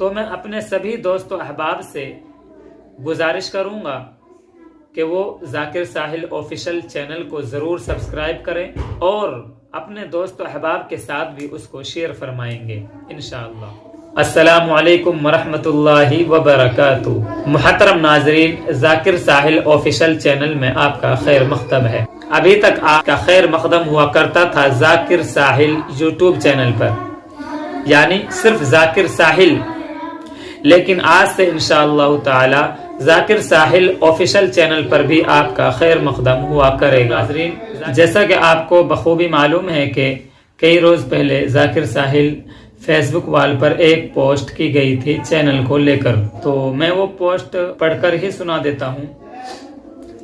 تو मैं अपने सभी दोस्तों अहबाब से गुजारिश करूँगा कि वो जाकिर साहिल ऑफिशियल चैनल को ज़रूर सब्सक्राइब करें और अपने दोस्तों अहबाब के साथ भी उसको शेयर फरमाएंगे इंशाअल्लाह। अस्सलामु अलैकुम वरहमतुल्लाहि वबरकातुह। मुहतरम नाजरीन, जाकिर साहिल ऑफिशियल चैनल में आपका खैर मकदम है। अभी तक आपका खैर मकदम हुआ करता था जाकिर साहिल यूट्यूब चैनल पर, यानी सिर्फ जाकिर साहिल, लेकिन आज से इंशाअल्लाह ताला जाकिर साहिल ऑफिशियल चैनल पर भी आपका खैर मकदम हुआ करेगा। नाज़रीन, जैसा कि आपको बखूबी मालूम है कि कई रोज पहले जाकिर साहिल फेसबुक वाल पर एक पोस्ट की गई थी चैनल को लेकर, तो मैं वो पोस्ट पढ़कर ही सुना देता हूँ।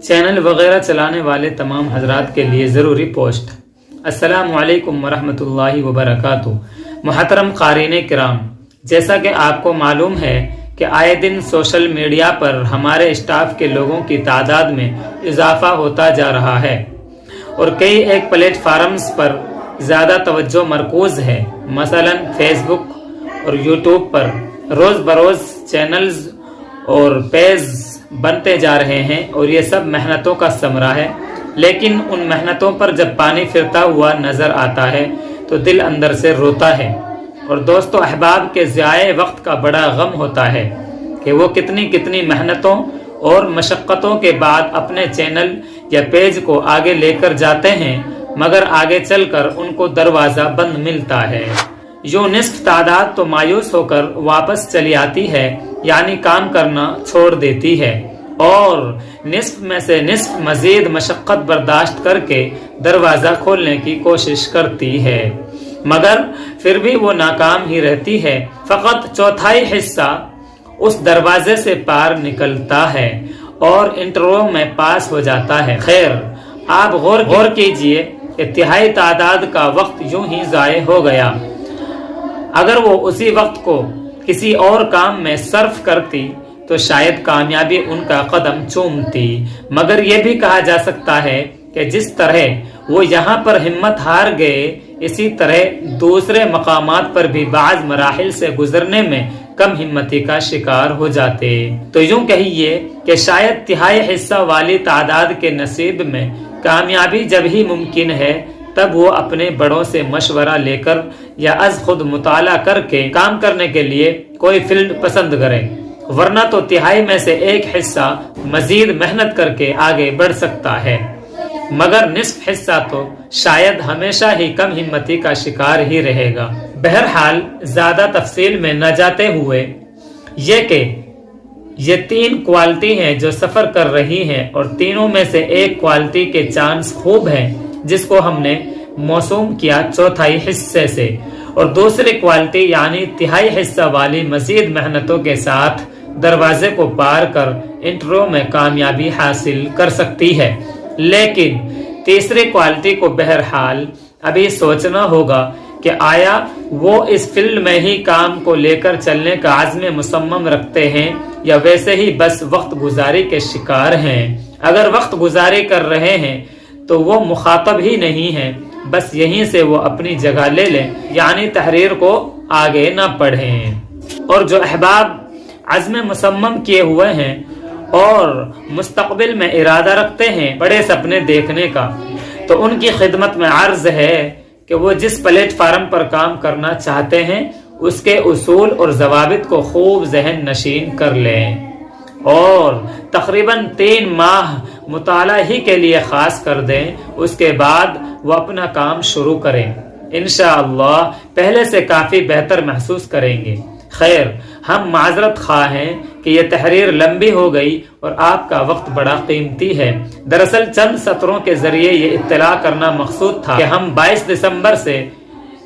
चैनल वगैरह चलाने वाले तमाम हजरात के लिए ज़रूरी पोस्ट। अस्सलामु अलैकुम वरहमतुल्लाहि वबरकातुह। मुहतरम क़ारीन किराम, जैसा कि आपको मालूम है कि आए दिन सोशल मीडिया पर हमारे स्टाफ के लोगों की तादाद में इजाफा होता जा रहा है और कई एक प्लेटफार्म्स पर ज़्यादा तवज्जो मरकूज है। मसलन फेसबुक और यूट्यूब पर रोज़ बरोज़ चैनल्स और पेज बनते जा रहे हैं और ये सब मेहनतों का समरा है, लेकिन उन मेहनतों पर जब पानी फिरता हुआ नज़र आता है तो दिल अंदर से रोता है और दोस्तों अहबाब के ज़ाये वक्त का बड़ा गम होता है कि वो कितनी कितनी मेहनतों और मशक्क़तों के बाद अपने चैनल या पेज को आगे लेकर जाते हैं, मगर आगे चलकर उनको दरवाज़ा बंद मिलता है। यूं निस्फ तादाद तो मायूस होकर वापस चली आती है, यानी काम करना छोड़ देती है, और निस्फ में से निस्फ मजीद मशक्क़त बर्दाश्त करके दरवाज़ा खोलने की कोशिश करती है, मगर फिर भी वो नाकाम ही रहती है। फ़कत चौथाई हिस्सा उस दरवाजे से पार निकलता है और इंटरव्यू में पास हो जाता है। खैर, आप गौर कीजिए कि तिहाई तादाद का वक्त यूं ही ज़ाये हो गया। अगर वो उसी वक्त को किसी और काम में सर्फ करती तो शायद कामयाबी उनका कदम चूमती, मगर ये भी कहा जा सकता है कि जिस तरह वो यहाँ पर हिम्मत हार गए, इसी तरह दूसरे मकामात पर भी बाज़ मराहिल से गुजरने में कम हिम्मती का शिकार हो जाते। तो यूं कहिए कि शायद तिहाई हिस्सा वाली तादाद के नसीब में कामयाबी जब ही मुमकिन है तब वो अपने बड़ों से मशवरा लेकर या अज खुद मुताला करके काम करने के लिए कोई फील्ड पसंद करें, वरना तो तिहाई में से एक हिस्सा मजीद मेहनत करके आगे बढ़ सकता है, मगर निस्फ हिस्सा तो शायद हमेशा ही कम हिम्मती का शिकार ही रहेगा। बहरहाल ज्यादा तफसील में न जाते हुए ये तीन क्वालिटी हैं जो सफर कर रही हैं और तीनों में से एक क्वालिटी के चांस खूब हैं जिसको हमने मौसूम किया चौथाई हिस्से से, और दूसरी क्वालिटी यानी तिहाई हिस्सा वाली मजीद मेहनतों के साथ दरवाजे को पार कर इंटरव्यू में कामयाबी हासिल कर सकती है। लेकिन तीसरी क्वालिटी को बहरहाल अभी सोचना होगा कि आया वो इस फील्ड में ही काम को लेकर चलने का आज़्म मुसम्मम रखते हैं या वैसे ही बस वक्त गुजारी के शिकार हैं। अगर वक्त गुजारी कर रहे हैं तो वो मुखातब ही नहीं है, बस यहीं से वो अपनी जगह ले लें, यानी तहरीर को आगे ना पढ़ें। और जो अहबाब आज़्म मुसम्मम किए हुए हैं और मुस्तकबिल में इरादा रखते हैं बड़े सपने देखने का, तो उनकी खिदमत में अर्ज है कि वो जिस प्लेटफार्म पर काम करना चाहते हैं उसके उसूल और ज़वाबित को खूब जहन नशीन कर लें और तकरीबन 3 माह मुताला ही के लिए खास कर दें। उसके बाद वो अपना काम शुरू करें, इंशाअल्लाह पहले से काफ़ी बेहतर महसूस करेंगे। खैर, हम माजरत ख़्वाह हैं कि यह तहरीर लंबी हो गई और आपका वक्त बड़ा कीमती है। दरअसल चंद सत्रों के जरिए ये इत्तला करना मकसूद था कि हम 22 दिसंबर से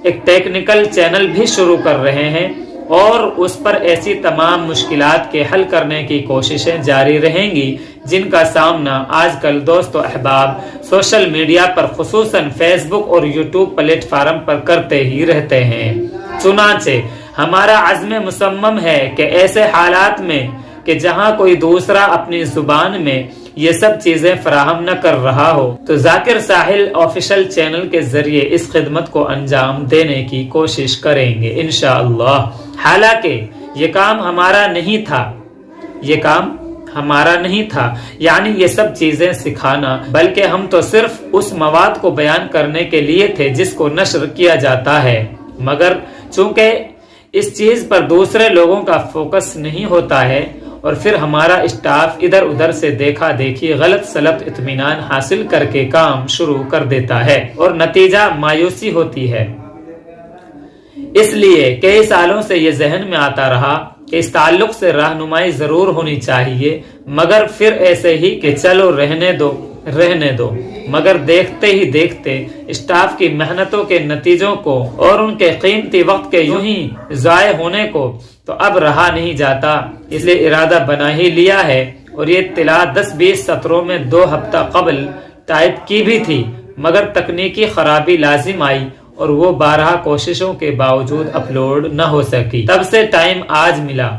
एक टेक्निकल चैनल भी शुरू कर रहे हैं और उस पर ऐसी तमाम मुश्किलात के हल करने की कोशिशें जारी रहेंगी जिनका सामना आजकल दोस्तों अहबाब सोशल मीडिया पर खुसूसन फेसबुक और यूट्यूब प्लेटफार्म पर करते ही रहते हैं। चुनांचे हमारा अज़्म मुसम्मम है कि ऐसे हालात में कि जहां कोई दूसरा अपनी जुबान में ये सब चीजें फराहम न कर रहा हो तो जाकिर साहिल ऑफिशियल चैनल के जरिए इस खिदमत को अंजाम देने की कोशिश करेंगे इंशाअल्लाह। हालांकि یہ کام ہمارا نہیں تھا، یہ کام ہمارا نہیں تھا، یعنی یہ سب چیزیں سکھانا، بلکہ ہم تو صرف اس مواد کو بیان کرنے کے لیے تھے جس کو نشر کیا جاتا ہے، مگر چونکہ اس چیز پر دوسرے لوگوں کا فوکس نہیں ہوتا ہے اور پھر ہمارا اسٹاف ادھر ادھر سے دیکھا دیکھی غلط سلط اطمینان حاصل کر کے کام شروع کر دیتا ہے اور نتیجہ مایوسی ہوتی ہے۔ اس لیے کئی سالوں سے یہ ذہن میں آتا رہا کہ اس تعلق سے رہنمائی ضرور ہونی چاہیے، مگر پھر ایسے ہی کہ چلو رہنے دو، مگر دیکھتے ہی دیکھتے اسٹاف کی محنتوں کے نتیجوں کو اور ان کے قیمتی وقت کے یوں ہی ضائع ہونے کو تو اب رہا نہیں جاتا، اس لیے ارادہ بنا ہی لیا ہے، اور یہ اطلاع 10-20 سطروں میں 2 ہفتہ قبل ٹائپ کی بھی تھی، مگر تکنیکی خرابی لازم آئی اور وہ 12 کوششوں کے باوجود اپلوڈ نہ ہو سکی، تب سے ٹائم آج ملا۔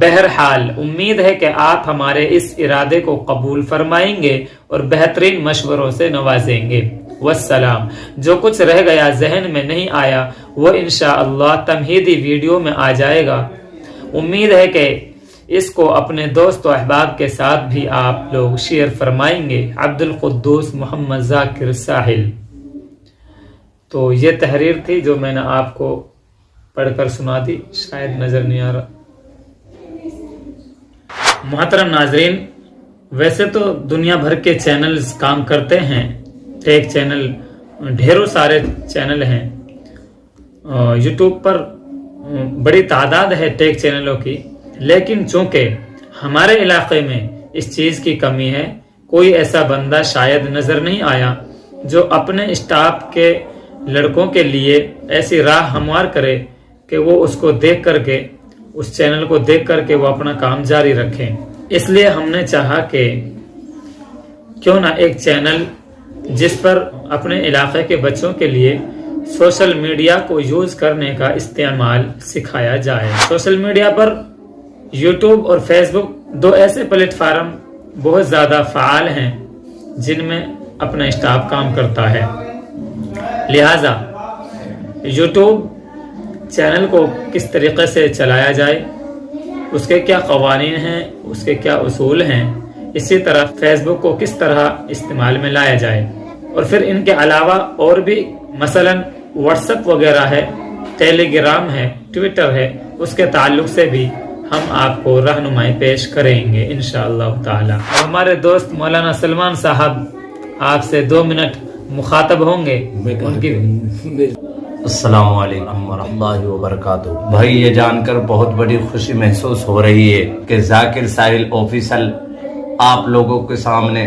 بہرحال امید ہے کہ آپ ہمارے اس ارادے کو قبول فرمائیں گے اور بہترین مشوروں سے نوازیں گے۔ والسلام۔ جو کچھ رہ گیا ذہن میں نہیں آیا وہ انشاءاللہ تمہیدی ویڈیو میں آ جائے گا۔ امید ہے کہ اس کو اپنے دوست و احباب کے ساتھ بھی آپ لوگ شیئر فرمائیں گے۔ عبدالقدوس محمد ذاکر ساحل۔ تو یہ تحریر تھی جو میں نے آپ کو پڑھ کر سنا دی، شاید نظر نہیں آ رہا۔ محترم ناظرین، ویسے تو دنیا بھر کے چینلز کام کرتے ہیں، ٹیک چینل ڈھیروں سارے چینل ہیں، یوٹیوب پر بڑی تعداد ہے ٹیک چینلوں کی، لیکن چونکہ ہمارے علاقے میں اس چیز کی کمی ہے، کوئی ایسا بندہ شاید نظر نہیں آیا جو اپنے اسٹاف کے لڑکوں کے لیے ایسی راہ ہموار کرے کہ وہ اس کو دیکھ کر کے، اس چینل کو دیکھ کر کے وہ اپنا کام جاری رکھیں۔ اس لیے ہم نے چاہا کہ کیوں نہ ایک چینل جس پر اپنے علاقے کے بچوں کے لیے سوشل میڈیا کو یوز کرنے کا استعمال سکھایا جائے۔ سوشل میڈیا پر یوٹیوب اور فیس بک 2 ایسے پلیٹ فارم بہت زیادہ فعال ہیں جن میں اپنا اسٹاف کام کرتا ہے، لہذا یوٹیوب چینل کو کس طریقے سے چلایا جائے، اس کے کیا قوانین ہیں، اس کے کیا اصول ہیں، اسی طرح فیس بک کو کس طرح استعمال میں لایا جائے، اور پھر ان کے علاوہ اور بھی مثلا واٹس ایپ وغیرہ ہے، ٹیلی گرام ہے، ٹویٹر ہے، اس کے تعلق سے بھی ہم آپ کو رہنمائی پیش کریں گے انشاءاللہ تعالی۔ ہمارے دوست مولانا سلمان صاحب آپ سے 2 منٹ مخاطب ہوں گے۔ ان کی السلام علیکم ورحمۃ اللہ وبرکاتہ۔ بھائی یہ جان کر بہت بڑی خوشی محسوس ہو رہی ہے کہ ذاکر ساحل آفیشل آپ لوگوں کے سامنے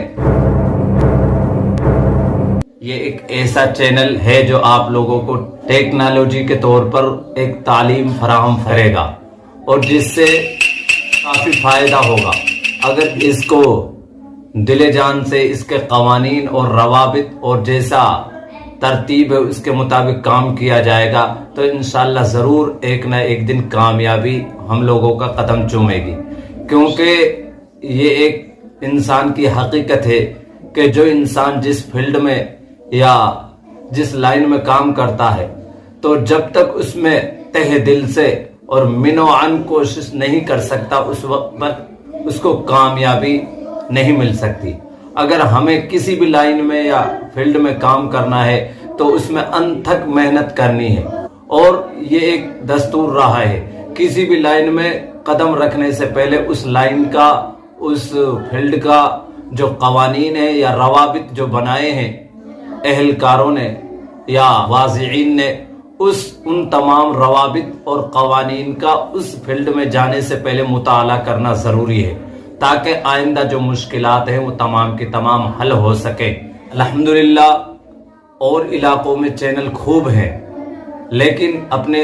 یہ ایک ایسا چینل ہے جو آپ لوگوں کو ٹیکنالوجی کے طور پر ایک تعلیم فراہم کرے گا اور جس سے کافی فائدہ ہوگا۔ اگر اس کو دل جان سے اس کے قوانین اور روابط اور جیسا ترتیب ہے اس کے مطابق کام کیا جائے گا تو انشاءاللہ ضرور ایک نہ ایک دن کامیابی ہم لوگوں کا قدم چومے گی، کیونکہ یہ ایک انسان کی حقیقت ہے کہ جو انسان جس فیلڈ میں یا جس لائن میں کام کرتا ہے تو جب تک اس میں تہ دل سے اور من و عن کوشش نہیں کر سکتا اس وقت پر اس کو کامیابی نہیں مل سکتی۔ اگر ہمیں کسی بھی لائن میں یا فیلڈ میں کام کرنا ہے تو اس میں انتھک محنت کرنی ہے، اور یہ ایک دستور رہا ہے کسی بھی لائن میں قدم رکھنے سے پہلے اس لائن کا، اس فیلڈ کا جو قوانین ہے یا روابط جو بنائے ہیں اہلکاروں نے یا واضعین نے، ان تمام روابط اور قوانین کا اس فیلڈ میں جانے سے پہلے مطالعہ کرنا ضروری ہے تاکہ آئندہ جو مشکلات ہیں وہ تمام کی تمام حل ہو سکے۔ الحمدللہ اور علاقوں میں چینل خوب ہیں، لیکن اپنے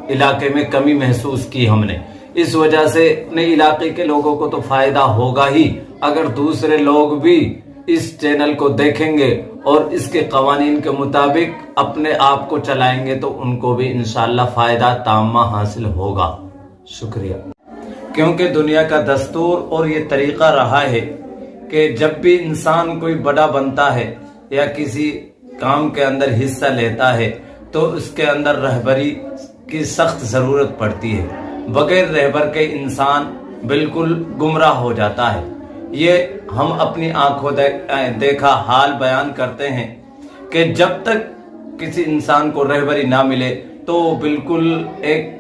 علاقے میں کمی محسوس کی ہم نے، اس وجہ سے اپنے علاقے کے لوگوں کو تو فائدہ ہوگا ہی، اگر دوسرے لوگ بھی اس چینل کو دیکھیں گے اور اس کے قوانین کے مطابق اپنے آپ کو چلائیں گے تو ان کو بھی انشاءاللہ فائدہ تامہ حاصل ہوگا۔ شکریہ۔ کیونکہ دنیا کا دستور اور یہ طریقہ رہا ہے کہ جب بھی انسان کوئی بڑا بنتا ہے یا کسی کام کے اندر حصہ لیتا ہے تو اس کے اندر رہبری کی سخت ضرورت پڑتی ہے، बगैर रहबर के इंसान बिल्कुल गुमराह हो जाता है। ये हम अपनी आंखों देखा हाल बयान करते हैं कि जब तक किसी इंसान को रहबरी ना मिले तो बिल्कुल एक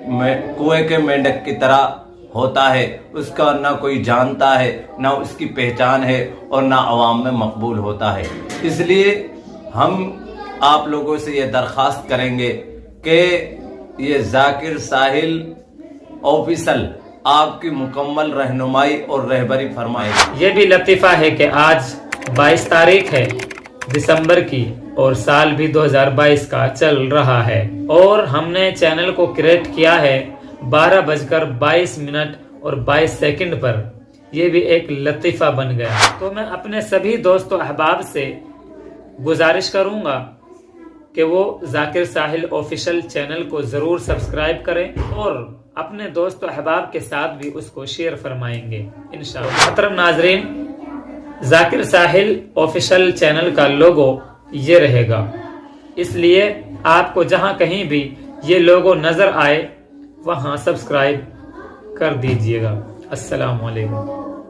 कुएं के मेंढक की तरह होता है। उसका ना कोई जानता है, ना उसकी पहचान है और ना अवाम में मकबूल होता है। इसलिए हम आप लोगों से ये दरख्वास्त करेंगे कि ये जाकिर साहिल ऑफिशियल आपकी मुकम्मल रहनुमाई और रहबरी फरमाएगा। ये भी लतीफ़ा है कि आज 22 तारीख है दिसंबर की और साल भी 2022 का चल रहा है और हमने चैनल को क्रिएट किया है 12:22 और 22 सेकंड पर। यह भी एक लतीफ़ा बन गया। तो मैं अपने सभी दोस्तों अहबाब से गुजारिश करूंगा कि वो जाकिर साहिल ऑफिशियल चैनल को ज़रूर सब्सक्राइब करें और अपने दोस्तों अहबाब के साथ भी उसको शेयर फरमाएंगे इंशाअल्लाह। मोहतरम नाजरीन, जाकिर साहिल ऑफिशियल चैनल का लोगो ये रहेगा, इसलिए आपको जहां कहीं भी ये लोगो नजर आए वहां सब्सक्राइब कर दीजिएगा। अस्सलाम वालेकुम।